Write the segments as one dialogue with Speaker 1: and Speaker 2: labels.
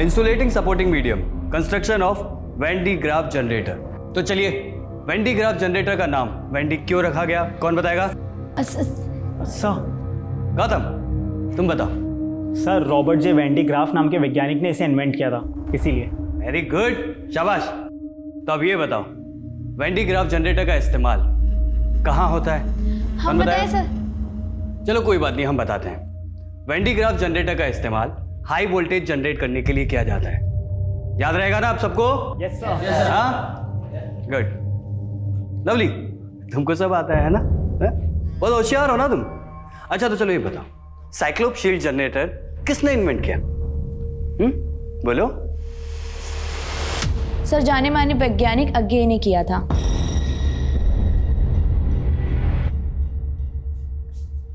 Speaker 1: Insulating supporting medium, construction of Van de Graaff generator. तो चलिए, van de Graaff generator का नाम van D क्यों रखा गया, कौन बताएगा?
Speaker 2: सर
Speaker 1: गौतम, तुम बताओ।
Speaker 2: Sir Robert J Van de Graaff नाम के वैज्ञानिक ने इसे इन्वेंट किया था, इसीलिए।
Speaker 1: वेरी गुड, शाबाश। तो अब ये बताओ, वैन डी ग्राफ जनरेटर का इस्तेमाल कहाँ होता है?
Speaker 3: हम बताएं सर?
Speaker 1: चलो कोई बात नहीं, हम बताते हैं। वैन डी ग्राफ जनरेटर का इस्तेमाल हाई वोल्टेज जनरेट करने के लिए किया जाता है। याद रहेगा ना आप सबको?
Speaker 2: Yes sir.
Speaker 1: हाँ, गुड। लवली, तुमको सब आता है ना? बहुत होशियार हो ना तुम। अच्छा तो चलो ये बताओ, साइक्लोप शील्ड जनरेटर किसने इन्वेंट किया? बोलो।
Speaker 3: सर जाने माने वैज्ञानिक अज्ञे ने किया था।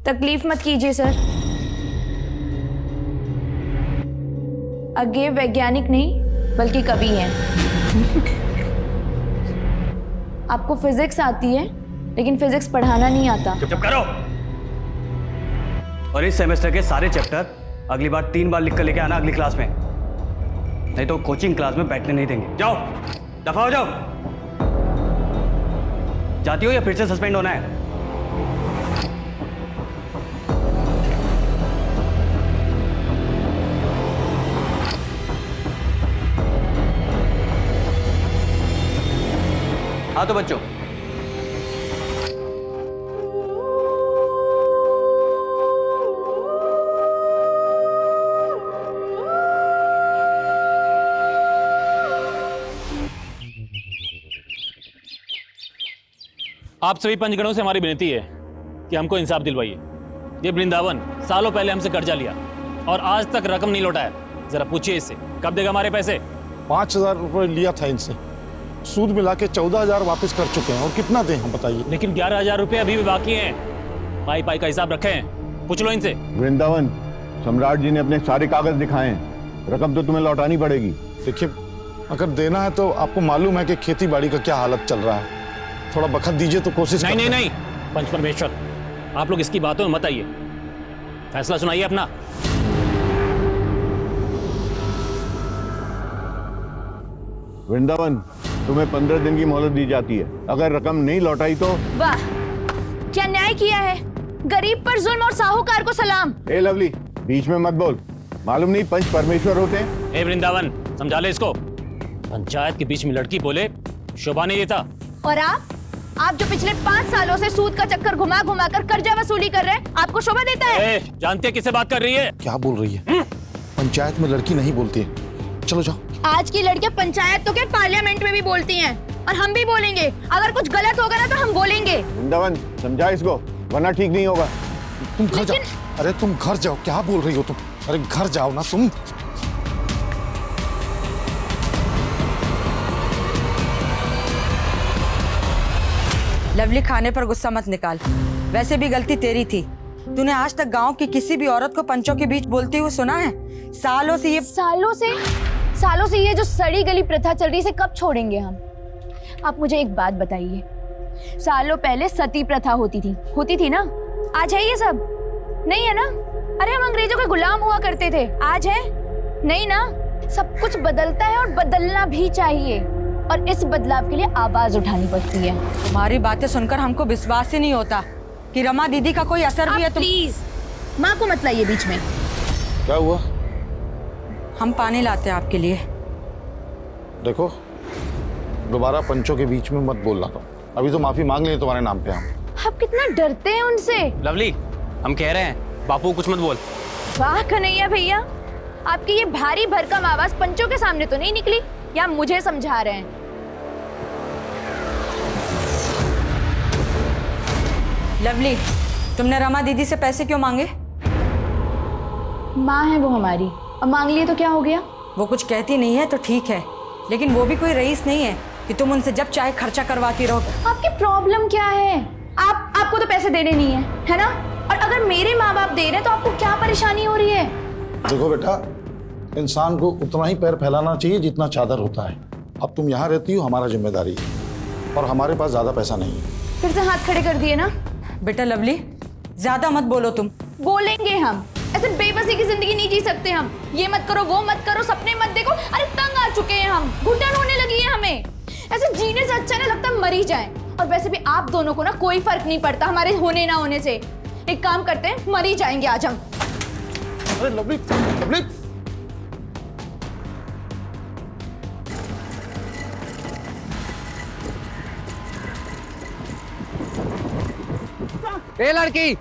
Speaker 3: तकलीफ मत कीजिए सर, अज्ञे वैज्ञानिक नहीं बल्कि कवि हैं। आपको फिजिक्स आती है लेकिन फिजिक्स पढ़ाना नहीं आता।
Speaker 1: चुप करो। और इस सेमेस्टर के सारे चैप्टर अगली बार 3 बार लिख कर लेके आना अगली क्लास में, नहीं तो कोचिंग क्लास में बैठने नहीं देंगे। जाओ, दफा हो जाओ। जाती हो या फिर से सस्पेंड होना है? हाँ तो बच्चों,
Speaker 4: आप सभी पंचगणों से हमारी विनती है कि हमको इंसाफ दिलवाइए। ये वृंदावन सालों पहले हमसे कर्जा लिया और आज तक रकम नहीं लौटाया। जरा पूछिए इससे, कब देगा हमारे पैसे?
Speaker 5: 5,000 रुपये लिया था इनसे, सूद मिला के 14,000 वापस कर चुके हैं। और कितना दें हम बताइए?
Speaker 4: लेकिन 11,000 रुपये अभी भी बाकी हैं। पाई पाई का हिसाब रखे हैं, पूछ लो इनसे।
Speaker 6: वृंदावन, सम्राट जी ने अपने सारे कागज दिखाए हैं, रकम तो तुम्हें लौटानी पड़ेगी।
Speaker 5: देखिए, अगर देना है तो आपको मालूम है कि खेती बाड़ी का क्या हालत चल रहा है, थोड़ा बखत दीजिए तो कोशिश
Speaker 4: नहीं
Speaker 5: करते
Speaker 4: नहीं
Speaker 5: हैं।
Speaker 4: नहीं, पंच परमेश्वर, आप लोग इसकी बातों में मत आइए, फैसला सुनाइए अपना।
Speaker 6: वृंदावन, तुम्हें 15 दिन की मोहलत दी जाती है, अगर रकम नहीं लौटाई तो।
Speaker 3: वाह, क्या न्याय किया है। गरीब पर जुल्म और साहूकार को सलाम।
Speaker 6: ए लवली, बीच में मत बोल, मालूम नहीं पंच परमेश्वर होते हैं?
Speaker 4: ए वृंदावन, समझा ले इसको। पंचायत के बीच में लड़की बोले शोभा नहीं देता।
Speaker 3: और आप जो पिछले 5 सालों से सूद का चक्कर घुमा घुमा कर कर्जा वसूली कर रहे हैं, आपको शोभा देता है?
Speaker 4: जानते हैं किससे बात कर रही है?
Speaker 5: क्या बोल रही है? पंचायत में लड़की नहीं बोलती है। चलो जाओ।
Speaker 3: आज की लड़कियां पंचायत तो क्या पार्लियामेंट में भी बोलती हैं, और हम भी बोलेंगे। अगर कुछ गलत होगा ना तो हम बोलेंगे।
Speaker 6: वृंदावन, समझा इसको, वरना ठीक नहीं होगा।
Speaker 5: तुम घर जाओ। अरे तुम घर जाओ, क्या बोल रही हो तुम? अरे घर जाओ ना तुम।
Speaker 7: लवली, खाने पर गुस्सा मत निकाल, वैसे भी गलती तेरी थी। तूने आज तक गांव की किसी भी औरत को पंचों के बीच बोलते हुए सुना है? सालों से ये जो सड़ी गली प्रथा चल रही है, इसे कब छोड़ेंगे हम? आप मुझे एक बात बताइए, सालों पहले सती प्रथा होती थी ना? आज है ये सब? नहीं है ना? अरे हम अंग्रेजों के गुलाम हुआ करते थे, आज है? नहीं ना? सब कुछ बदलता है और बदलना भी चाहिए, और इस बदलाव के लिए आवाज उठानी पड़ती है। तुम्हारी बातें सुनकर हमको विश्वास ही नहीं होता कि रमा दीदी का कोई असर भी है।
Speaker 3: प्लीज माँ को मत लाइए बीच में।
Speaker 5: क्या हुआ?
Speaker 7: हम पानी लाते हैं आपके लिए।
Speaker 5: देखो, दोबारा पंचों के बीच में मत बोलना। तो अभी तो माफी मांग लिए तुम्हारे नाम पे हम।
Speaker 3: आप कितना डरते हैं उनसे।
Speaker 4: लवली, हम कह रहे हैं बापू कुछ मत बोल।
Speaker 3: वाह कन्हैया भैया, आपकी ये भारी भरकम आवाज पंचों के सामने तो नहीं निकली, या मुझे समझा रहे हैं?
Speaker 7: लवली, तुमने रमा दीदी से पैसे क्यों मांगे?
Speaker 3: माँ है वो हमारी, अब मांग लिए तो क्या हो गया?
Speaker 7: वो कुछ कहती नहीं है तो ठीक है, लेकिन वो भी कोई रईस नहीं है कि तुम उनसे जब चाहे खर्चा करवाती रहो।
Speaker 3: आपकी प्रॉब्लम क्या है? आपको तो पैसे देने नहीं है ना? और अगर मेरे माँ बाप दे रहे हैं तो आपको क्या परेशानी हो रही है?
Speaker 5: देखो बेटा, इंसान को उतना ही पैर फैलाना चाहिए जितना चादर होता है। अब तुम यहाँ रहती हो, हमारा जिम्मेदारी है, और हमारे पास ज्यादा पैसा नहीं है।
Speaker 3: फिर से हाथ खड़े कर दिए ना?
Speaker 7: बेटा लवली, ज्यादा मत बोलो तुम।
Speaker 3: बोलेंगे हम, ऐसे बेबसी की जिंदगी नहीं जी सकते हम। ये मत करो, वो मत करो, सपने मत देखो। अरे तंग आ चुके हैं हम, घुटन होने लगी है हमें। ऐसे जीने से अच्छा ना लगता मर ही जाए। और वैसे भी आप दोनों को ना कोई फर्क नहीं पड़ता हमारे होने ना होने से। एक काम करते हैं, मर ही जाएंगे आज हम।
Speaker 5: अरे लवली, लवली,
Speaker 8: ए लड़की,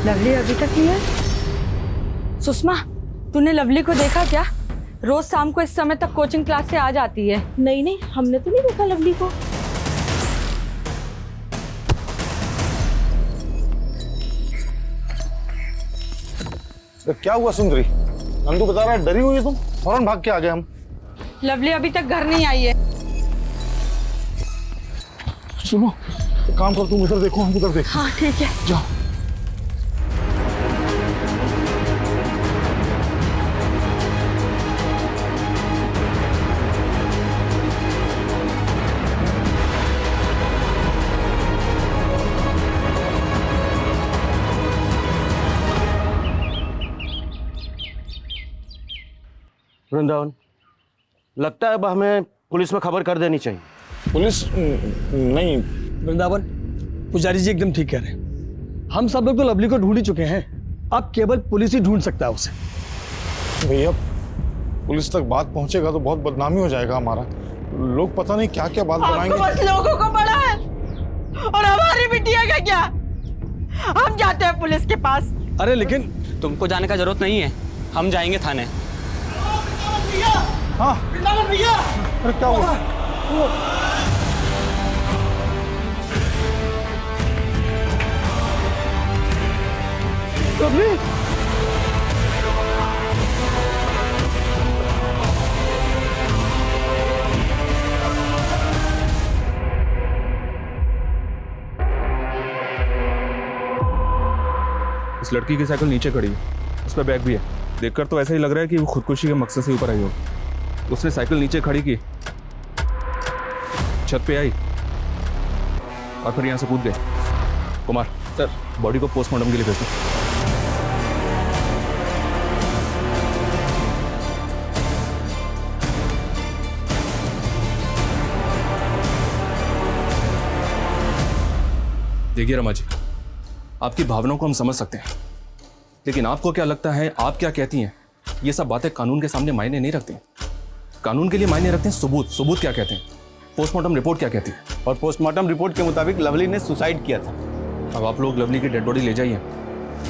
Speaker 7: लवली अभी तक नहीं है। सुषमा, तूने लवली को देखा क्या? रोज शाम को इस समय तक कोचिंग क्लास से आ जाती है।
Speaker 9: नहीं नहीं, हमने तो नहीं देखा लवली को।
Speaker 5: तो क्या हुआ सुंदरी? नंदू बता रहा है डरी हुई है तुम, फौरन भाग के आ गए हम।
Speaker 7: लवली अभी तक घर नहीं आई है।
Speaker 5: सुनो, एक काम कर, तुम इधर देखो, हम उधर देख।
Speaker 7: हाँ ठीक है,
Speaker 5: जाओ।
Speaker 10: वृंदावन, लगता है अब हमें पुलिस में खबर कर देनी चाहिए।
Speaker 5: पुलिस नहीं।
Speaker 11: वृंदावन, पुजारी जी एकदम ठीक कह रहे हैं। हम सब लोग तो लवली को ढूंढ ही चुके हैं। अब केवल पुलिस ही ढूंढ सकता है उसे।
Speaker 5: भैया, पुलिस तक बात पहुंचेगा तो बहुत बदनामी हो जाएगा हमारा। लोग पता नहीं क्या क्या बात बनाएंगे।
Speaker 7: बस लोगों को पड़ा है, और हमारी बिटिया का क्या? हम जाते हैं पुलिस के पास।
Speaker 11: अरे लेकिन
Speaker 2: तुमको जाने का जरूरत नहीं है, हम जाएंगे थाने।
Speaker 5: हाँ भैया, अरे क्या हुआ?
Speaker 11: लवली,
Speaker 12: इस लड़की की साइकिल नीचे खड़ी है, उस पर बैग भी है। देखकर तो ऐसा ही लग रहा है कि वो खुदकुशी के मकसद से ऊपर आई हो। उसने साइकिल नीचे खड़ी की, छत पे आई और फिर यहाँ से कूद गए। कुमार सर, बॉडी को पोस्टमार्टम के लिए भेज दो। देखिए रमा जी, आपकी भावनाओं को हम समझ सकते हैं, लेकिन आपको क्या लगता है, आप क्या कहती हैं, ये सब बातें कानून के सामने मायने नहीं रखती। कानून के लिए मायने रखते हैं सबूत। सबूत क्या कहते हैं, पोस्टमार्टम रिपोर्ट क्या कहती है।
Speaker 1: और पोस्टमार्टम रिपोर्ट के मुताबिक लवली ने सुसाइड किया था।
Speaker 12: अब आप लोग लवली की डेड बॉडी ले जाइए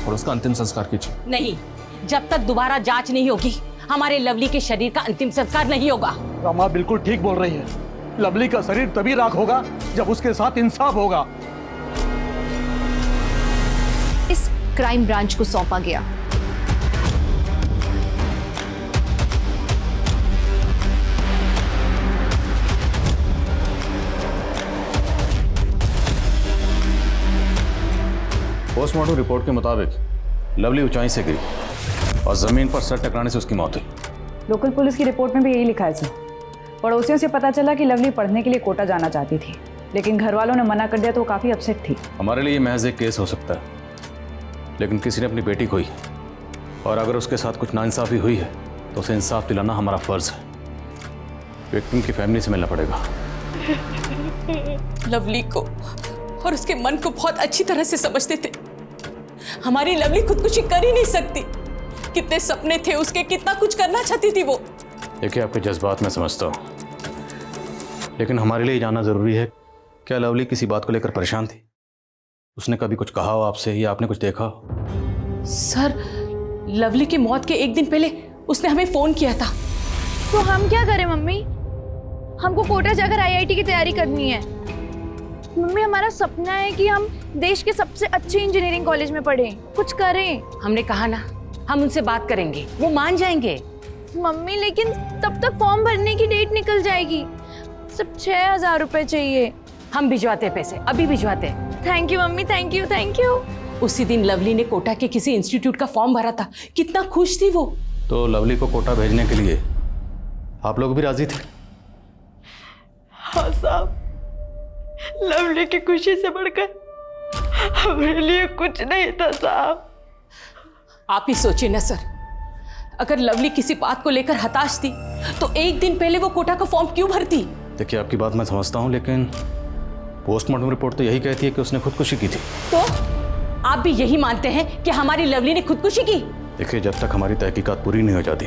Speaker 12: और उसका अंतिम संस्कार कीजिए।
Speaker 9: नहीं, जब तक दोबारा जांच नहीं होगी हमारे लवली के शरीर का अंतिम संस्कार नहीं होगा।
Speaker 11: रमा बिल्कुल ठीक बोल रही है। लवली का शरीर तभी राख होगा जब उसके साथ इंसाफ होगा।
Speaker 3: इस क्राइम ब्रांच को सौंपा गया।
Speaker 13: पोस्टमार्टम रिपोर्ट के मुताबिक लवली ऊंचाई से गिरी और जमीन पर सर टकराने से उसकी मौत हुई।
Speaker 14: लोकल पुलिस की रिपोर्ट में भी यही लिखा है सर। पड़ोसियों से पता चला कि लवली पढ़ने के लिए कोटा जाना चाहती थी, लेकिन घर वालों ने मना कर दिया तो वो काफ़ी अपसेट थी।
Speaker 13: हमारे लिए महज एक केस हो सकता है, लेकिन किसी ने अपनी बेटी खोई, और अगर उसके साथ कुछ नाइंसाफी हुई है तो उसे इंसाफ दिलाना हमारा फर्ज है। विक्टिम की फैमिली से मिलना पड़ेगा।
Speaker 9: लवली को और उसके मन को बहुत अच्छी तरह से समझते थे। हमारी लवली खुदकुशी कर ही नहीं सकती। कितने सपने थे उसके, कितना कुछ करना चाहती थी वो।
Speaker 13: देखिए, आपके जज्बात मैं समझता हूँ, लेकिन हमारे लिए जानना जरूरी है, क्या लवली किसी बात को लेकर परेशान थी? उसने कभी कुछ कहा हो आपसे या आपने कुछ देखा हो?
Speaker 9: सर, लवली की मौत के एक दिन पहले उसने हमें फोन किया था।
Speaker 3: तो हम क्या करें मम्मी? हमको कोटा जाकर आईआईटी की तैयारी करनी है। मम्मी, हमारा सपना है कि हम देश के सबसे अच्छे इंजीनियरिंग कॉलेज में पढ़ें, कुछ करें।
Speaker 9: हमने कहा ना, हम उनसे बात करेंगे, वो मान जाएंगे।
Speaker 3: मम्मी, लेकिन तब तक फॉर्म भरने की डेट निकल जाएगी। सिर्फ 6,000 रुपए चाहिए।
Speaker 9: हम भिजवाते पैसे, अभी भिजवाते।
Speaker 3: Thank you mummy, thank you thank you.
Speaker 9: उसी दिन लवली ने कोटा के किसी इंस्टीट्यूट का फॉर्म भरा था, कितना खुश थी वो।
Speaker 13: तो लवली को कोटा भेजने के लिए आप लोग भी राजी थे?
Speaker 7: हाँ साहब, लवली की खुशी से बढ़कर हमारे लिए कुछ नहीं था साहब।
Speaker 9: आप ही सोचिए ना सर, अगर लवली किसी बात को लेकर हताश थी तो एक दिन पहले वो कोटा का फॉर्म क्यों भरती?
Speaker 13: देखिए, आपकी बात मैं समझता हूँ, लेकिन पोस्टमार्टम रिपोर्ट तो यही कहती है कि उसने खुदकुशी की थी।
Speaker 9: तो आप भी यही मानते हैं कि हमारी लवली ने खुदकुशी की?
Speaker 13: देखिए, जब तक हमारी तहकीकात पूरी नहीं हो जाती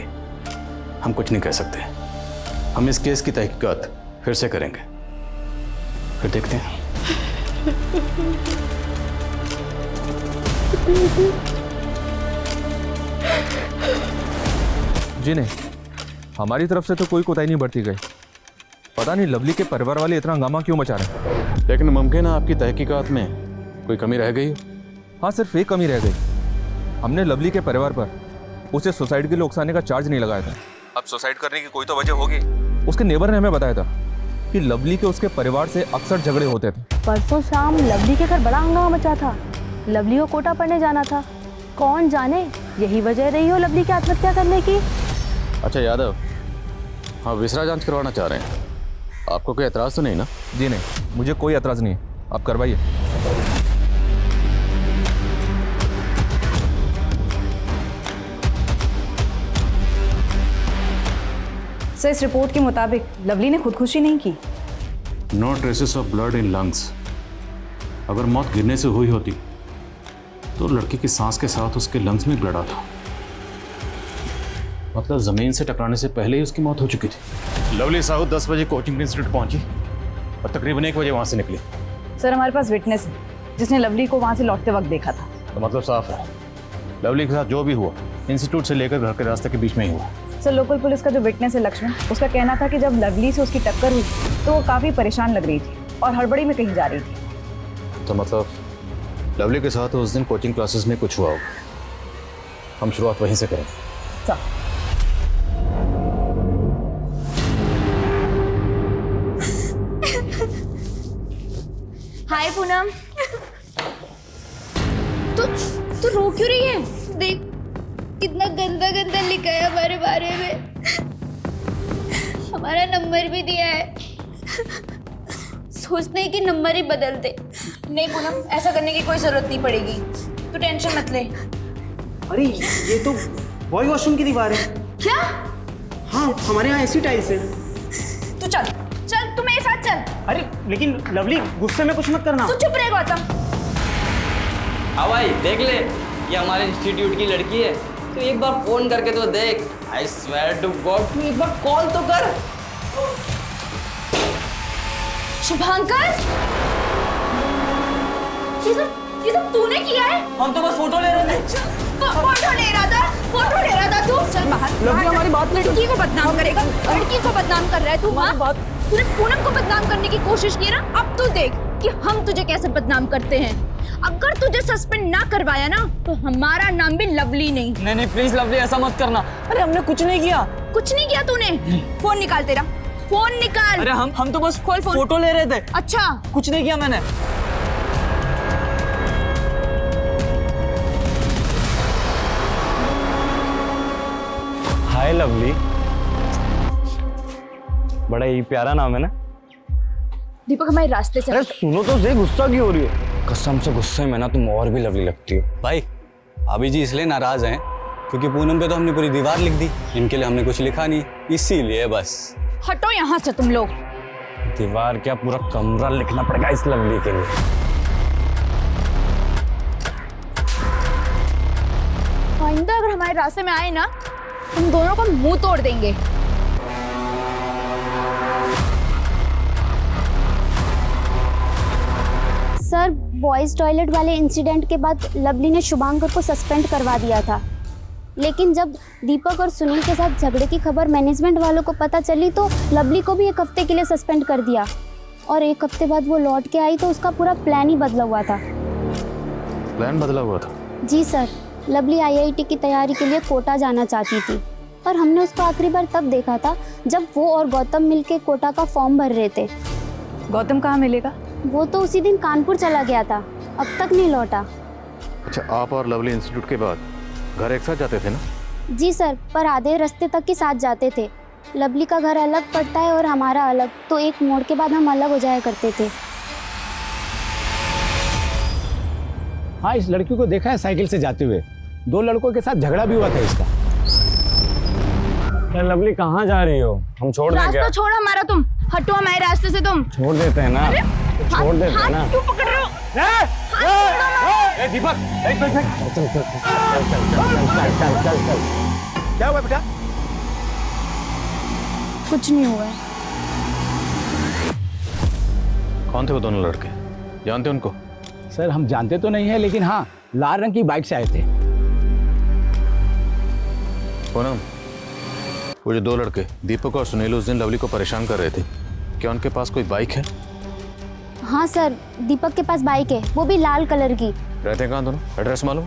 Speaker 13: हम कुछ नहीं कह सकते। हम इस केस की तहकीकात फिर से करेंगे, फिर देखते हैं।
Speaker 12: जी नहीं, हमारी तरफ से तो कोई कोताही नहीं बरती गई। पता नहीं लवली के परिवार वाले इतना हंगामा क्यों मचा रहे हैं।
Speaker 13: लेकिन मुमकिन है आपकी तहकीकात में कोई कमी रह गई हो।
Speaker 12: हाँ, सिर्फ एक कमी रह गई। हमने लवली के परिवार पर उसे सुसाइड के लिए उकसाने का चार्ज नहीं लगाया था। अब सुसाइड करने की कोई तो वजह होगी। उसके नेबर ने हमें बताया था कि लवली के उसके परिवार से अक्सर झगड़े होते थे।
Speaker 14: परसों शाम लवली के घर बड़ा हंगामा मचा था। लवली को कोटा पढ़ने जाना था। कौन जाने यही वजह रही हो लवली की आत्महत्या करने की।
Speaker 13: अच्छा यादव, हाँ विसरा जांच करवाना चाह रहे हैं, आपको कोई एतराज़ तो नहीं ना?
Speaker 12: जी नहीं, मुझे कोई एतराज़ नहीं है, आप करवाइए।
Speaker 14: सर, इस रिपोर्ट के मुताबिक लवली ने खुदकुशी नहीं की।
Speaker 13: No traces of blood in lungs. अगर मौत गिरने से हुई होती तो लड़की की सांस के साथ उसके लंग्स में ब्लड आता, मतलब जमीन से टकराने से पहले ही उसकी मौत हो चुकी थी। लवली साहू 10 बजे कोचिंग इंस्टीट्यूट पहुंची और तकरीबन 1 बजे वहां से निकली।
Speaker 14: सर, हमारे पास विटनेस है जिसने लवली को वहां से लौटते वक्त देखा था।
Speaker 13: तो मतलब साफ है, लवली के साथ जो भी हुआ इंस्टीट्यूट से लेकर घर के रास्ते के बीच में ही हुआ।
Speaker 14: सर, लोकल पुलिस का जो विटनेस है लक्ष्मण, उसका कहना था कि जब लवली से उसकी टक्कर हुई तो वो काफ़ी परेशान लग रही थी और हड़बड़ी में कहीं जा रही थी।
Speaker 13: तो मतलब लवली के साथ उस दिन कोचिंग क्लासेस में कुछ हुआ होगा। हम शुरुआत वहीं से करें।
Speaker 14: सर,
Speaker 3: हाय पूनम। तू रो क्यों रही है? देख कितना गंदा गंदा लिखा है हमारे बारे में। हमारा नंबर भी दिया है। सोचते हैं कि नंबर ही बदल दे।
Speaker 7: नहीं पूनम, ऐसा करने की कोई जरूरत नहीं पड़ेगी, तू टेंशन मत ले।
Speaker 2: अरे ये तो बॉय वॉशरूम की दीवार है।
Speaker 3: क्या?
Speaker 2: हाँ, हमारे यहाँ ऐसी टाइल्स है।
Speaker 7: तू चल
Speaker 3: चल, तू मेरे साथ चल।
Speaker 2: अरे लेकिन लवली, गुस्से में कुछ मत करना।
Speaker 3: तू चुप रहे गौतम।
Speaker 8: हाँ भाई, देख ले, ये हमारे इंस्टीट्यूट की लड़की है। तो एक बार फोन करके तो देख। आई स्वेयर टू गॉड, तू एक बार कॉल तो कर।
Speaker 3: शुभांकर, ये सब तूने किया है?
Speaker 8: हम तो बस फोटो ले रहे थे।
Speaker 3: फोटो ले रहा था तू? चल बाहर।
Speaker 14: लवली हमारी बात नहीं।
Speaker 3: लड़की को बदनाम करेगा, लड़की को बदनाम कर रहा है तू। हाँ, तूने पूनम को बदनाम करने की कोशिश की ना, अब तू देख कि हम तुझे कैसे बदनाम करते हैं। अगर तुझे सस्पेंड ना करवाया ना तो हमारा नाम भी लवली नहीं।
Speaker 8: नहीं प्लीज लवली, ऐसा मत करना। अरे हमने कुछ नहीं किया।
Speaker 3: कुछ नहीं किया तूने? फोन निकाल तेरा, फोन निकाल।
Speaker 8: अरे हम तो बस
Speaker 3: खोल फोन।
Speaker 8: फोटो ले रहे थे।
Speaker 3: अच्छा,
Speaker 8: कुछ नहीं किया मैंने।
Speaker 2: हाय लवली, बड़ा ही प्यारा नाम है ना।
Speaker 3: दीपक हमारे रास्ते से।
Speaker 2: अरे सुनो तो सही, गुस्सा क्यों हो रही है? कसम से गुस्से में ना तुम और भी लवली लगती हो।
Speaker 1: भाई अभी जी इसलिए नाराज हैं क्योंकि पूनम पे तो हमने पूरी दीवार लिख दी, इनके लिए हमने कुछ लिखा नहीं, इसीलिए बस।
Speaker 3: हटो यहाँ से तुम लोग।
Speaker 2: दीवार क्या, पूरा कमरा लिखना पड़ेगा इस लवली के लिए।
Speaker 3: आइंदा अगर हमारे रास्ते में आए ना, तुम दोनों को मुंह तोड़ देंगे।
Speaker 15: सर, बॉयज़ टॉयलेट वाले इंसिडेंट के बाद लवली ने शुभांकर को सस्पेंड करवा दिया था, लेकिन जब दीपक और सुनील के साथ झगड़े की खबर मैनेजमेंट वालों को पता चली तो लवली को भी 1 हफ्ते के लिए सस्पेंड कर दिया। और 1 हफ्ते बाद वो लौट के आई तो उसका पूरा प्लान ही बदला हुआ था।
Speaker 13: प्लान बदला हुआ था?
Speaker 15: जी सर, लवली IIT की तैयारी के लिए कोटा जाना चाहती थी और हमने उसको आखिरी बार तब देखा था जब वो और गौतम मिलके कोटा का फॉर्म भर रहे थे।
Speaker 14: गौतम कहाँ मिलेगा?
Speaker 15: वो तो उसी दिन कानपुर चला गया था, अब तक नहीं लौटा।
Speaker 13: अच्छा, आप और लवली इंस्टीट्यूट के बाद घर एक साथ जाते थे ना?
Speaker 15: जी सर, पर आधे रास्ते तक ही साथ जाते थे। लवली का घर अलग पड़ता है और हमारा अलग, तो एक मोड़ के बाद हम अलग हो जाया करते थे।
Speaker 2: हाँ, इस लड़की को देखा है साइकिल से जाते हुए। 2 लड़कों के साथ झगड़ा भी हुआ था इसका। लवली कहाँ जा रही हो? हम छोड़ दें क्या?
Speaker 3: रास्ता छोड़ हमारा, तुम हटो हमारे रास्ते से, तुम
Speaker 2: छोड़ देते हैं ना, छोड़ देते हैं ना।
Speaker 3: क्यों पकड़ रहे हो?
Speaker 2: दीपक, चल। क्या हुआ बेटा?
Speaker 3: कुछ नहीं हुआ है।
Speaker 13: कौन थे वो दोनों लड़के? जानते उनको?
Speaker 2: सर हम जानते तो नहीं है, लेकिन हाँ, लाल रंग की बाइक से आए थे।
Speaker 13: पूनम, वो जो 2 लड़के दीपक और सुनील उस दिन लवली को परेशान कर रहे थे, क्या उनके पास कोई बाइक है?
Speaker 15: हाँ सर, दीपक के पास बाइक है, वो भी लाल कलर की।
Speaker 13: रहते कहाँ दोनों? एड्रेस मालूम?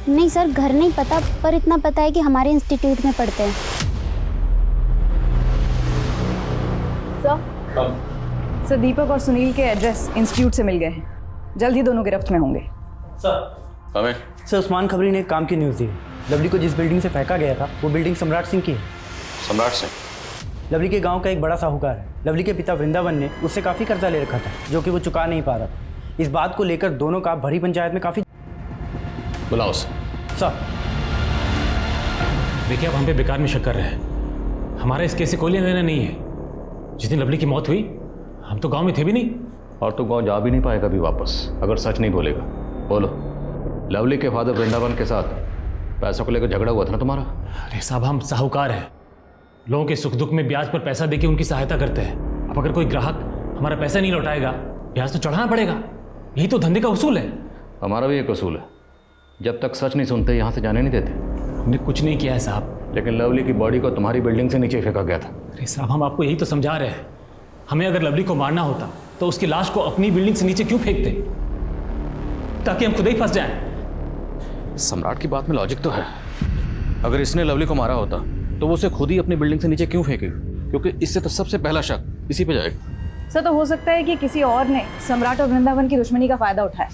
Speaker 15: नहीं सर, घर नहीं पता, पर इतना पता है कि हमारे इंस्टीट्यूट में पढ़ते हैं।
Speaker 14: सर दीपक और सुनील के एड्रेस इंस्टीट्यूट से मिल गए हैं। जल्द ही दोनों गिरफ्त में होंगे।
Speaker 2: सर उस्मान खबरी ने एक काम की न्यूज़ दी। लवली को जिस बिल्डिंग से फेंका गया था वो बिल्डिंग सम्राट सिंह की है।
Speaker 13: सम्राट सिंह?
Speaker 2: लवली के गांव का एक बड़ा साहूकार है। लवली के पिता वृंदावन ने उससे काफ़ी कर्जा ले रखा था, जो कि वो चुका नहीं पा रहा था। इस बात को लेकर दोनों का भरी पंचायत में काफ़ी।
Speaker 13: बुलाओ सर।
Speaker 4: देखिए, आप हम पे बेकार में शक कर रहे हैं। हमारा इस केस से कोई लेना देना नहीं है। जिस दिन लवली की मौत हुई हम तो गांव में थे भी नहीं।
Speaker 13: और तो गांव जा भी नहीं पाएगा भी वापस, अगर सच नहीं बोलेगा। बोलो, लवली के फादर वृंदावन के साथ पैसों को लेकर झगड़ा हुआ था ना तुम्हारा?
Speaker 4: अरे साहब, हम साहूकार हैं, लोगों के सुख दुख में ब्याज पर पैसा देके उनकी सहायता करते हैं। अब अगर कोई ग्राहक हमारा पैसा नहीं लौटाएगा, ब्याज तो चढ़ाना पड़ेगा। यही तो धंधे का उसूल है।
Speaker 13: हमारा भी एक उसूल है, जब तक सच नहीं सुनते यहाँ से जाने नहीं देते।
Speaker 4: हमने कुछ नहीं किया है साहब।
Speaker 13: लेकिन लवली की बॉडी को तुम्हारी बिल्डिंग से नीचे फेंका गया था।
Speaker 4: अरे साहब, हम आपको यही तो समझा रहे हैं। हमें अगर लवली को मारना होता तो उसकी लाश को अपनी बिल्डिंग से नीचे क्यों फेंकते, ताकि हम खुद ही फंस जाएं।
Speaker 13: सम्राट की बात में लॉजिक तो है। अगर इसने लवली को मारा होता तो वो उसे खुद ही अपनी बिल्डिंग से नीचे क्यों फेंकेगी? क्योंकि इससे तो सबसे पहला शक इसी पे जाएगा।
Speaker 14: सर तो हो सकता है कि किसी और ने सम्राट और वृंदावन की दुश्मनी का फायदा उठाया,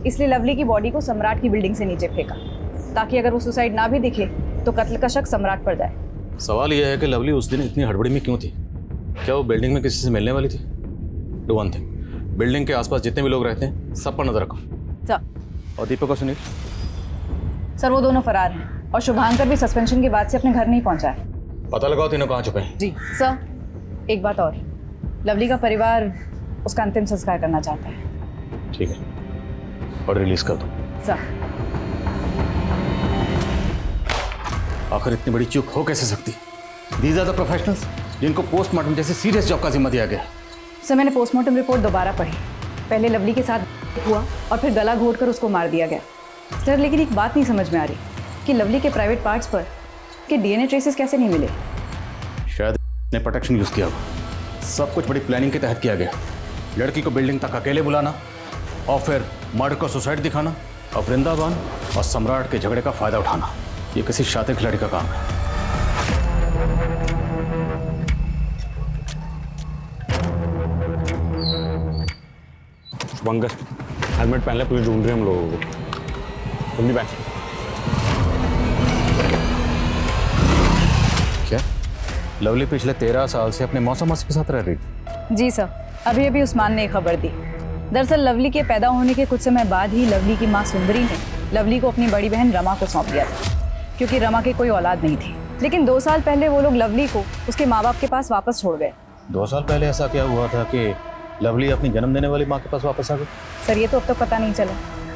Speaker 14: इसलिए लवली की बॉडी को सम्राट की बिल्डिंग से नीचे फेंका, ताकि अगर वो सुसाइड ना भी दिखे तो कत्ल का शक सम्राट पर जाए।
Speaker 13: सवाल यह है कि लवली उस दिन इतनी हड़बड़ी में क्यों थी? क्या वो बिल्डिंग में किसी से मिलने वाली थी? डू वन थिंग, बिल्डिंग के आसपास जितने भी लोग रहते हैं सब पर नजर रखो।
Speaker 14: सर
Speaker 13: और दीपक और सुनील?
Speaker 14: सर वो दोनों फरार हैं और शुभांकर भी सस्पेंशन के बाद से अपने घर नहीं पहुंचा है।
Speaker 13: पता लगाओ तीनों कहाँ छुपे हैं।
Speaker 14: जी सर, एक बात और, लवली का परिवार उसका अंतिम संस्कार करना चाहता है।
Speaker 13: ठीक है, और रिलीज कर दो।
Speaker 14: सर
Speaker 13: आखिर इतनी बड़ी चूक हो कैसे सकती? दीज आर द प्रोफेशनल्स जिनको पोस्टमार्टम जैसे सीरियस जॉब का जिम्मा दिया गया।
Speaker 14: सर मैंने पोस्टमार्टम रिपोर्ट दोबारा पढ़ी। पहले लवली के साथ हुआ और फिर गला घोटकर उसको मार दिया गया। सर लेकिन एक बात नहीं समझ में आ रही कि लवली के प्राइवेट पार्ट्स पर के डीएनए ट्रेसेस कैसे नहीं मिले?
Speaker 13: शायद ने प्रोटेक्शन यूज किया होगा। सब कुछ बड़ी प्लानिंग के तहत किया गया। लड़की को बिल्डिंग तक अकेले बुलाना और फिर मर्डर को सुसाइड दिखाना और वृंदावन और सम्राट के झगड़े का फायदा उठाना, ये किसी शातिर खिलाड़ी का काम है।
Speaker 12: शुभंकर, हेलमेट पहन ले, पुलिस ढूंढ रही है हम लोगों को। तुम भी बैठ।
Speaker 13: क्या लवली पिछले 13 साल से अपने मौसा मासी के साथ रह रही थी?
Speaker 14: जी सर, अभी अभी उस्मान ने खबर दी। दरअसल लवली के पैदा होने के कुछ समय बाद ही लवली की माँ सुंदरी ने लवली को अपनी बड़ी बहन रमा को सौंप दिया था, क्योंकि रमा के कोई औलाद नहीं थी। लेकिन 2 साल पहले वो लोग लवली को उसके माँ बाप के पास वापस छोड़ गए।
Speaker 13: 2 साल पहले ऐसा क्या हुआ था कि लवली अपनी जन्म देने वाली माँ के पास वापस आ गई?
Speaker 14: सर ये तो अब तक पता नहीं चला।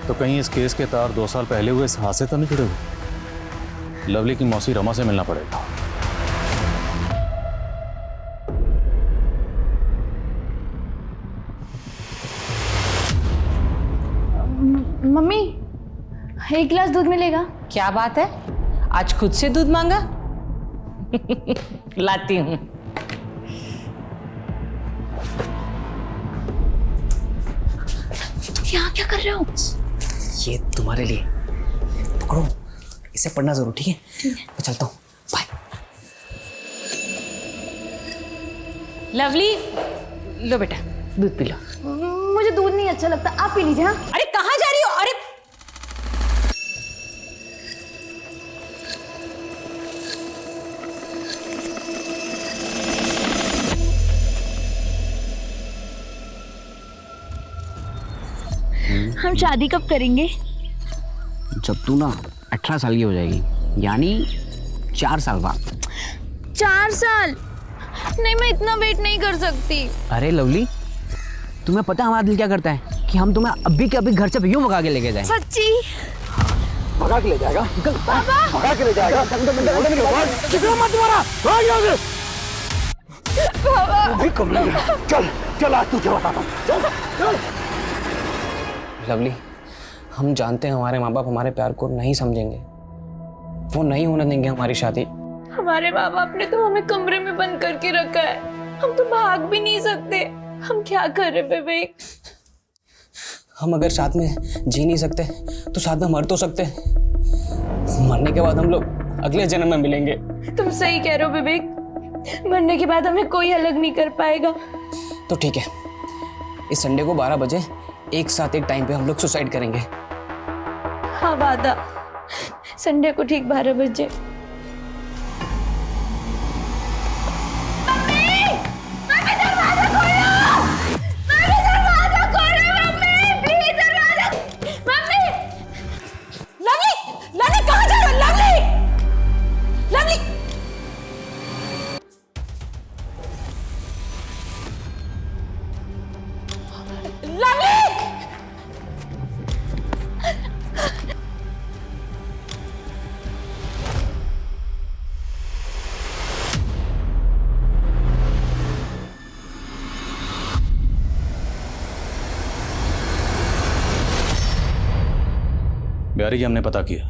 Speaker 13: तो कहीं इस केस के तार 2 साल पहले हुए इस हादसे तो नहीं जुड़े हुए? लवली की मौसी रमा से मिलना पड़ेगा।
Speaker 3: मम्मी, 1 गिलास दूध मिलेगा?
Speaker 9: क्या बात है, आज खुद से दूध मांगा? लाती हूँ।
Speaker 3: यहाँ क्या कर रहे हो?
Speaker 16: ये तुम्हारे लिए, पकड़ो, इसे पढ़ना जरूर, ठीक है? मैं चलता हूँ, बाय।
Speaker 9: लवली, लो बेटा दूध पी लो।
Speaker 3: मुझे दूध नहीं अच्छा लगता, आप पी लीजिए। हाँ?
Speaker 9: अरे कहाँ जा रही हो? अरे
Speaker 3: हम शादी कब करेंगे?
Speaker 16: जब तू ना 18 साल की हो जाएगी, यानी 4 साल बाद।
Speaker 3: 4 साल? नहीं, मैं इतना वेट नहीं कर सकती।
Speaker 16: अरे लवली, तुम्हें पता है हमारा दिल क्या करता है कि हम तुम्हें अभी के अभी घर से यूं भगा के लेके जाएं।
Speaker 3: सच्ची?
Speaker 16: भगा के ले जाएगा, भगा के ले जाएगा।
Speaker 3: कितना मत मारा।
Speaker 16: चल चल, आज तू क्या बताता। लवली, हम जानते हैं हमारे माँ बाप हमारे प्यार को नहीं समझेंगे, वो नहीं होने देंगे हमारी शादी।
Speaker 3: हमारे माँ बाप ने तो हमें कमरे में बंद करके रखा है, हम तो भाग भी नहीं सकते। हम क्या कर रहे विवेक?
Speaker 16: हम अगर साथ में जी नहीं सकते तो साथ में मर तो सकते। मरने के बाद हम लोग अगले जन्म में मिलेंगे।
Speaker 3: तुम सही कह रहे हो विवेक, मरने के बाद हमें कोई अलग नहीं कर पाएगा।
Speaker 16: तो ठीक है, इस संडे को 12 बजे एक साथ एक टाइम पे हम लोग सुसाइड करेंगे।
Speaker 3: हाँ वादा, संडे को ठीक 12 बजे।
Speaker 13: बिहारी जी, हमने पता किया,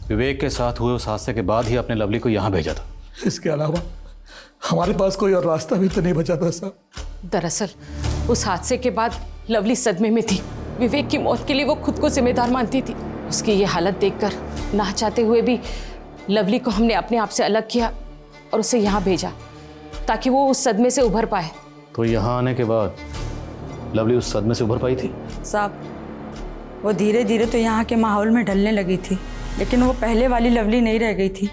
Speaker 13: विवेक के साथ हुए उस हादसे के बाद ही आपने लवली को यहाँ भेजा था।
Speaker 11: इसके अलावा हमारे पास कोई और रास्ता भी तो नहीं बचा था साहब।
Speaker 9: दरअसल उस हादसे के बाद लवली सदमे में थी। विवेक की मौत के लिए वो खुद को जिम्मेदार मानती थी। उसकी ये हालत देखकर ना चाहते हुए भी लवली को हमने अपने आप से अलग किया और उसे यहाँ भेजा ताकि वो उस सदमे से उभर पाए।
Speaker 13: तो यहाँ आने के बाद लवली उस सदमे से उभर पाई थी?
Speaker 7: साहब, वो धीरे धीरे तो यहाँ के माहौल में ढलने लगी थी, लेकिन वो पहले वाली लवली नहीं रह गई थी।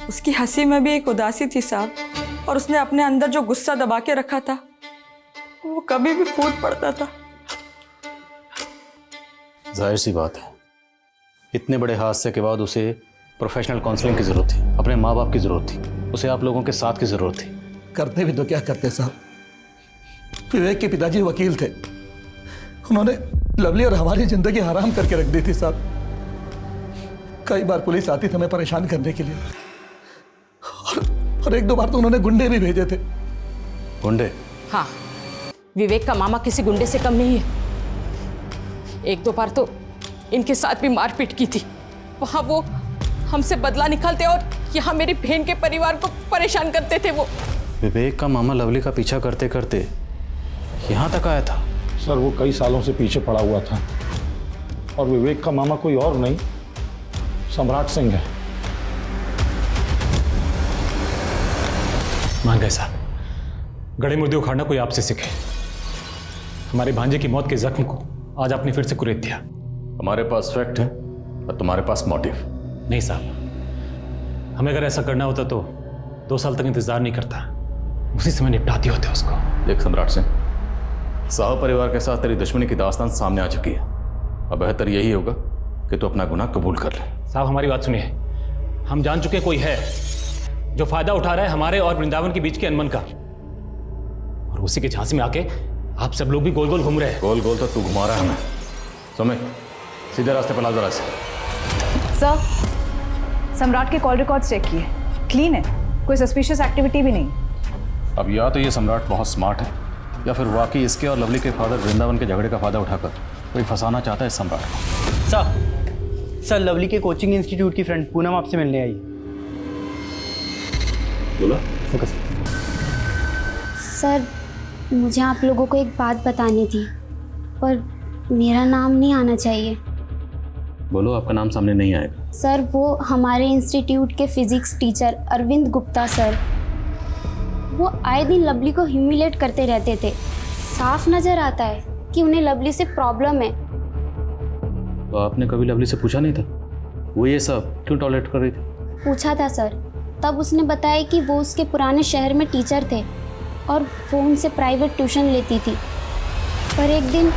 Speaker 7: उसकी हंसी में भी एक उदासी थी साहब, और उसने अपने अंदर जो गुस्सा दबा के रखा था वो कभी भी फूट पड़ता था।
Speaker 13: जाहिर सी बात है, इतने बड़े हादसे के बाद उसे प्रोफेशनल काउंसलिंग की जरूरत थी, अपने माँ बाप की जरूरत थी, उसे आप लोगों के साथ की जरूरत थी।
Speaker 11: करते भी तो क्या करते साहब, विवेक के पिताजी वकील थे, उन्होंने लवली और हमारी जिंदगी हराम करके रख दी थी साहब। कई बार पुलिस आती थी हमें परेशान करने के लिए, और एक दो बार तो उन्होंने गुंडे भी भेजे थे।
Speaker 13: गुंडे?
Speaker 9: हाँ, विवेक का मामा किसी गुंडे से कम नहीं है। एक दो बार तो इनके साथ भी मारपीट की थी। वहां वो हमसे बदला निकालते और यहाँ मेरी बहन के परिवार को परेशान करते थे। वो
Speaker 13: विवेक का मामा लवली का पीछा करते करते यहाँ तक आया था?
Speaker 5: सर, वो कई सालों से पीछे पड़ा हुआ था, और विवेक का मामा कोई और नहीं, सम्राट सिंह है।
Speaker 4: मान गए साहब, गड़े मुर्दे उखाड़ना कोई आपसे सीखे। हमारे भांजे की मौत के जख्म को आज आपने फिर से कुरेद दिया।
Speaker 13: हमारे पास फैक्ट है और तुम्हारे पास मोटिव।
Speaker 4: नहीं साहब, हमें अगर ऐसा करना होता तो 2 साल तक इंतजार नहीं करता, उसी समय निपटाती होते उसको।
Speaker 13: देख सम्राट सिंह, साहब परिवार के साथ तेरी दुश्मनी की दास्तान सामने आ चुकी है। अब बेहतर यही होगा कि तू अपना गुनाह कबूल कर ले।
Speaker 4: साहब हमारी बात सुनिए, हम जान चुके कोई है जो फायदा उठा रहा है हमारे और वृंदावन के बीच के अनबन का, और उसी के झांसे में आके आप सब लोग भी गोल गोल घूम रहे हैं।
Speaker 13: गोल गोल तो तू घुमा रहा है हमें। समय सीधे रास्ते पर ला जरा से।
Speaker 14: सर, सम्राट के कॉल रिकॉर्ड्स चेक किए, क्लीन है, कोई सस्पिशियस एक्टिविटी भी नहीं।
Speaker 13: अब या तो ये सम्राट बहुत स्मार्ट है, या फिर वाकई इसके और लवली के फादर वृंदावन के झगड़े का फायदा उठाकर कोई फंसाना चाहता है इस सम्राट को।
Speaker 2: सर, लवली के कोचिंग इंस्टीट्यूट की फ्रेंड पूनम आपसे मिलने आई।
Speaker 13: बोला?
Speaker 15: सर, मुझे आप लोगों को एक बात बतानी थी, पर मेरा नाम नहीं आना चाहिए।
Speaker 13: बोलो, आपका नाम सामने नहीं आएगा।
Speaker 15: सर, वो हमारे इंस्टीट्यूट के physics teacher Arvind Gupta sir, वो आए दिन लवली को ह्यूमिलेट करते रहते थे। साफ नजर आता है कि उन्हें लवली से प्रॉब्लम है।
Speaker 13: तो आपने कभी लवली से पूछा नहीं था वो ये सब क्यों टॉलरेट कर रही थी?
Speaker 15: पूछा था सर, तब उसने बताया कि वो उसके पुराने शहर में टीचर थे और वो उनसे प्राइवेट ट्यूशन लेती थी। पर एक दिन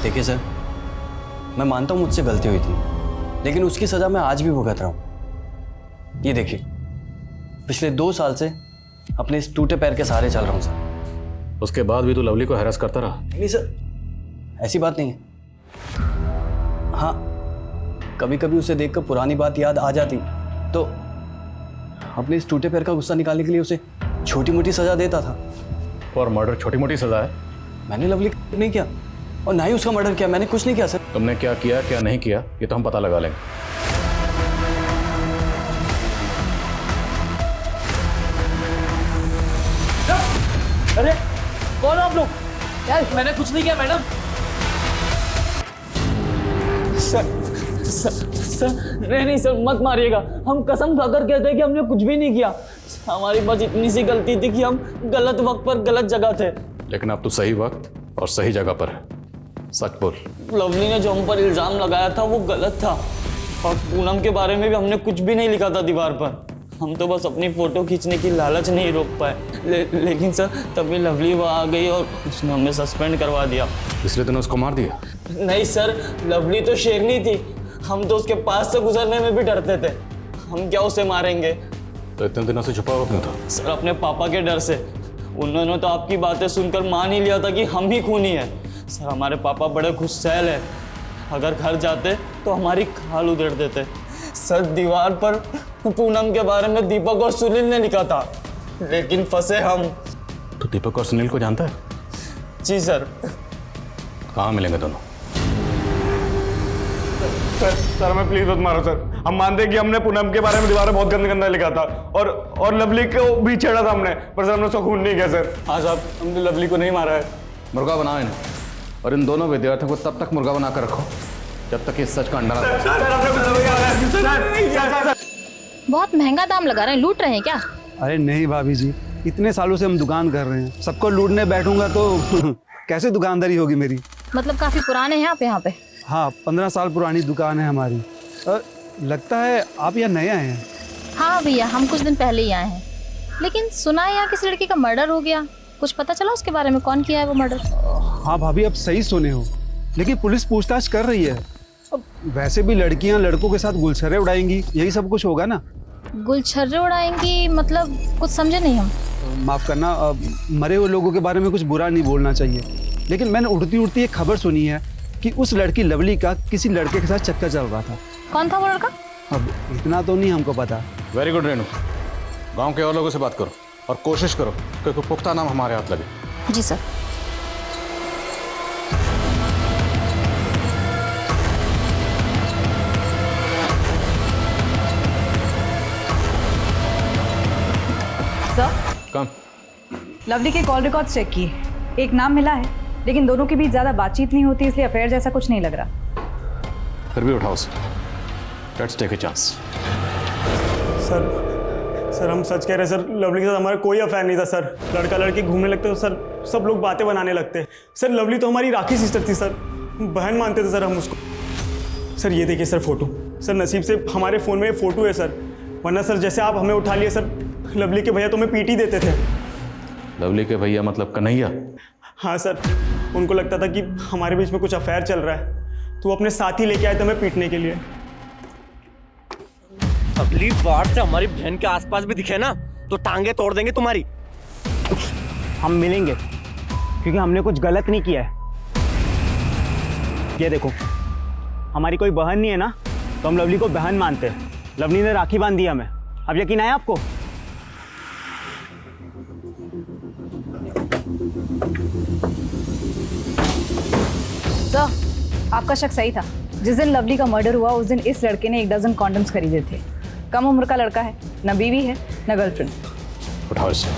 Speaker 1: देखिए सर, मैं मानता हूं मुझसे गलती हुई थी, लेकिन उसकी सजा मैं आज भी भुगत रहा हूं। ये देखिए, पिछले 2 साल से अपने इस टूटे पैर के सहारे चल रहा हूं सर।
Speaker 13: उसके बाद भी तू लवली को हैरेस करता रहा?
Speaker 1: नहीं सर, ऐसी बात नहीं है। हाँ, कभी कभी उसे देखकर पुरानी बात याद आ जाती तो अपने इस टूटे पैर का गुस्सा निकालने के लिए उसे छोटी मोटी सजा देता था।
Speaker 13: और मर्डर छोटी मोटी सजा है?
Speaker 1: मैंने लवली को नहीं किया और ना ही उसका मर्डर किया। मैंने कुछ नहीं किया सर।
Speaker 13: तुमने क्या किया क्या नहीं किया ये तो हम पता लगा लेंगे।
Speaker 8: अरे कौन हो आप लोग? यार मैंने कुछ नहीं किया मैडम। सर नहीं सर, मत मारिएगा। हम कसम खाकर कहते हैं कि हमने कुछ भी नहीं किया। हमारी बस इतनी सी गलती थी कि हम गलत वक्त पर गलत जगह थे।
Speaker 13: लेकिन अब तो सही वक्त और सही जगह पर है। सच बोल।
Speaker 8: लवली ने जो हम पर इल्जाम लगाया था वो गलत था, और पूनम के बारे में भी हमने कुछ भी नहीं लिखा था दीवार पर। हम तो बस अपनी फोटो खींचने की लालच नहीं रोक पाए। लेकिन सर तभी लवली वहाँ आ गई और उसने हमें सस्पेंड करवा दिया।
Speaker 13: इसलिए तूने उसको मार दिया?
Speaker 8: नहीं सर, लवली तो शेरनी थी। हम तो उसके पास से गुजरने में भी डरते थे। हम क्या उसे मारेंगे?
Speaker 13: तो इतने दिनों से छुपा हुआ क्यों था?
Speaker 8: सर अपने पापा के डर से। उन्होंने तो आपकी बातें सुनकर मान ही लिया था कि हम ही खूनी है। सर हमारे पापा बड़े गुस्सैल है। अगर घर जाते तो हमारी खाल उधेड़ देते। सर दीवार पर पूनम के बारे में दीपक और सुनील ने लिखा था, लेकिन फंसे हम।
Speaker 13: तो दीपक और सुनील को जानता है?
Speaker 8: जी सर।
Speaker 13: कहाँ मिलेंगे दोनों?
Speaker 17: सर हमें प्लीज मत मारो सर। हम मानते हैं कि हमने पूनम के बारे में दीवार में बहुत गंदा गंदा लिखा था और लवली को भी छेड़ा था हमने, पर सर हमने उसको खून नहीं किया सर। हाँ साहब, हमने लवली को नहीं मारा है।
Speaker 13: मुर्गा बनाओ इन्हें, और इन दोनों विद्यार्थियों को तब तक मुर्गा बनाकर रखो जब तक इस सच का अंडा ना।
Speaker 3: बहुत महंगा दाम लगा रहे हैं, लूट रहे हैं क्या?
Speaker 18: अरे नहीं भाभी जी, इतने सालों से हम दुकान कर रहे हैं, सबको लूटने बैठूंगा तो कैसे दुकानदारी होगी मेरी।
Speaker 3: मतलब काफी पुराने हैं आप यहाँ पे?
Speaker 18: हाँ, 15 साल पुरानी दुकान है हमारी। लगता है आप यहाँ नए आए हैं।
Speaker 3: हाँ भैया, हम कुछ दिन पहले ही आए हैं। लेकिन सुना है यहाँ किसी लड़की का मर्डर हो गया, कुछ पता चला उसके बारे में? कौन किया है वो मर्डर?
Speaker 18: हाँ भाभी, अब सही सुने हो, लेकिन पुलिस पूछताछ कर रही है। अब वैसे भी लड़कियां लड़कों के साथ गुलछर्रे उड़ाएंगी, यही सब कुछ होगा ना।
Speaker 3: गुलछर्रे उड़ाएंगी मतलब कुछ समझे नहीं हम।
Speaker 18: माफ करना, मरे हुए लोगों के बारे में कुछ बुरा नहीं बोलना चाहिए, लेकिन मैंने उड़ती उड़ती एक खबर सुनी है कि उस लड़की लवली का किसी लड़के के साथ चक्कर चल रहा था।
Speaker 3: कौन था वो लड़का?
Speaker 18: अब इतना तो नहीं हमको पता।
Speaker 13: वेरी गुड रेनू, गांव के और लोगों से बात करो और कोशिश करो कि कोई पुख्ता नाम हमारे हाथ लगे।
Speaker 3: जी सर।
Speaker 14: सर,
Speaker 13: कम।
Speaker 14: लवली के कॉल रिकॉर्ड चेक किए, एक नाम मिला है, लेकिन दोनों के बीच ज्यादा बातचीत नहीं होती, इसलिए अफेयर जैसा कुछ नहीं लग रहा।
Speaker 13: फिर भी उठाओ sir, let's take a chance.
Speaker 17: Sir हम सच कह रहे हैं सर, लवली के साथ हमारा कोई अफेयर नहीं था सर। लड़का लड़की घूमने लगते तो सर सब लोग बातें बनाने लगते। सर लवली तो हमारी राखी सिस्टर थी सर, बहन मानते थे सर हम उसको। सर ये देखिए सर फोटो, सर नसीब से हमारे फ़ोन में ये फ़ोटो है सर, वरना सर जैसे आप हमें उठा लिए सर, लवली के भैया तो हमें पीटी देते थे।
Speaker 13: लवली के भैया मतलब कन्हैया?
Speaker 17: हाँ सर, उनको लगता था कि हमारे बीच में कुछ अफेयर चल रहा है, तो वो अपने साथ ही लेके आए थे हमें पीटने के लिए।
Speaker 10: अगली बार से हमारी बहन के आसपास भी दिखे ना तो टांगे तोड़ देंगे तुम्हारी।
Speaker 2: हम मिलेंगे क्योंकि हमने कुछ गलत नहीं किया है। ये देखो, हमारी कोई बहन नहीं है ना, तो हम लवली को बहन मानते हैं। लवली ने राखी बांध दी हमें, अब यकीन आया आपको?
Speaker 14: सर, आपका शक सही था। जिस दिन लवली का मर्डर हुआ उस दिन इस लड़के ने 1 डज़न कॉन्डम्स खरीदे थे। कम उम्र का लड़का है, न बीवी है न गर्लफ्रेंड।
Speaker 13: उठाओ इसे।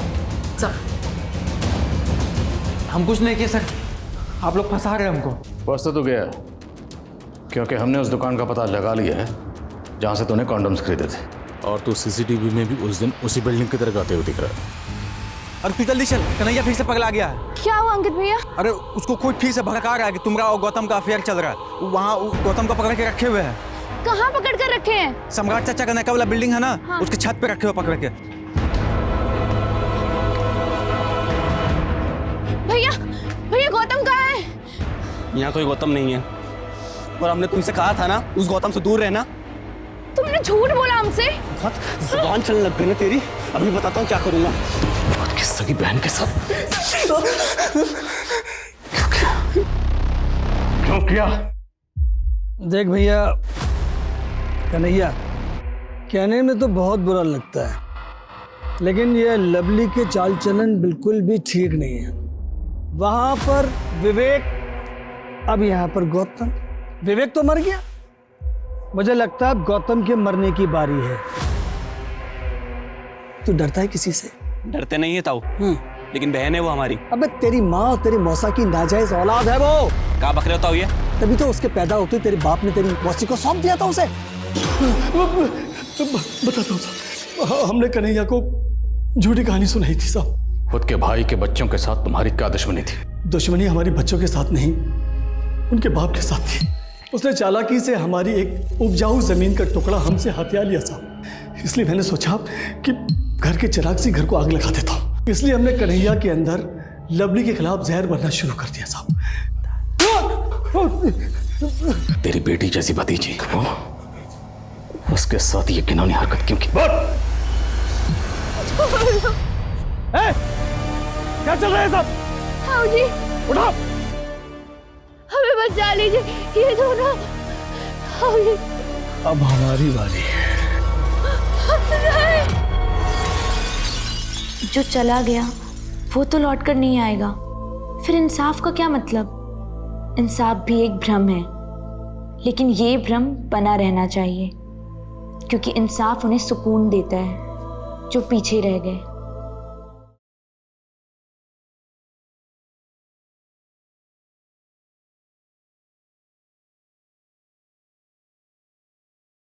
Speaker 2: सर, हम कुछ नहीं किए सर, आप लोग फंसा रहे हमको।
Speaker 13: फंस तो गया क्योंकि हमने उस दुकान का पता लगा लिया है जहाँ से तूने कॉन्डम्स खरीदे थे, और तू सीसीटीवी में भी उस दिन उसी बिल्डिंग की तरफ आते हुए दिख रहा है।
Speaker 2: अरे तू जल्दी चल, कन्हैया फिर से पगला गया है।
Speaker 3: क्या हुआ अंकित भैया?
Speaker 2: अरे उसको खुद फिर से भड़का रहा है कि तुम्हारा और गौतम का अफेयर चल रहा है। वहाँ गौतम को पकड़ के रखे हुए हैं।
Speaker 3: कहाँ पकड़ कर रखे हैं?
Speaker 2: सम्राट चाचा का नका वाला बिल्डिंग है ना,
Speaker 3: हाँ।
Speaker 2: उसके छत पे रखे हुए पकड़ के।
Speaker 3: भैया भैया गौतम कहाँ है?
Speaker 2: यहाँ कोई गौतम नहीं है, और हमने तुमसे कहा था ना उस गौतम से दूर रहना।
Speaker 3: तुमने झूठ बोला हमसे।
Speaker 2: जुबान चलने लग गई ना तेरी, अभी बताता हूँ क्या करूंगा।
Speaker 13: किस सगी बहन के साथ क्यों किया?
Speaker 11: देख भैया कन्हैया, कहने में तो बहुत बुरा लगता है, लेकिन ये लवली के चाल चलन बिल्कुल भी ठीक नहीं है। वहां पर विवेक, अब यहाँ पर गौतम। विवेक तो मर गया, मुझे लगता है अब गौतम के मरने की बारी है। तू डरता है किसी से?
Speaker 2: डरते नहीं है ताऊ, लेकिन बहन है वो हमारी।
Speaker 11: अबे तेरी माँ और तेरी मौसा की नाजायज औलाद है वो।
Speaker 2: कहाँ बक रहे हो ताऊ ये?
Speaker 11: तभी तो उसके पैदा होते तेरे बाप ने तेरी मौसी को सौंप दिया था उसे। बताता हूँ साहब, हमने कन्हैया को झूठी कहानी सुनाई थी साहब।
Speaker 13: खुद के भाई के बच्चों के साथ तुम्हारी क्या दुश्मनी थी?
Speaker 11: दुश्मनी हमारी बच्चों के साथ नहीं, उनके बाप के साथ थी। उसने चालाकी से हमारी एक उपजाऊ जमीन का टुकड़ा हमसे हथिया लिया साहब। इसलिए मैंने सोचा कि घर के चिराग से घर को आग लगा देता हूँ। इसलिए हमने कन्हैया के अंदर लवली के खिलाफ जहर भरना शुरू कर दिया साहब।
Speaker 13: तेरी बेटी जैसी भतीजी, उसके साथ ये घिनौनी हरकत क्यों की?
Speaker 11: क्या चल रहा है सब?
Speaker 3: हाँ जी,
Speaker 11: उठो,
Speaker 3: हमें बचा लीजिए ये दोनों। हाँ जी।
Speaker 11: अब हमारी बारी है।
Speaker 15: जो चला गया वो तो लौट कर नहीं आएगा, फिर इंसाफ का क्या मतलब? इंसाफ भी एक भ्रम है, लेकिन ये भ्रम बना रहना चाहिए, क्योंकि इंसाफ उन्हें सुकून देता है जो पीछे रह गए।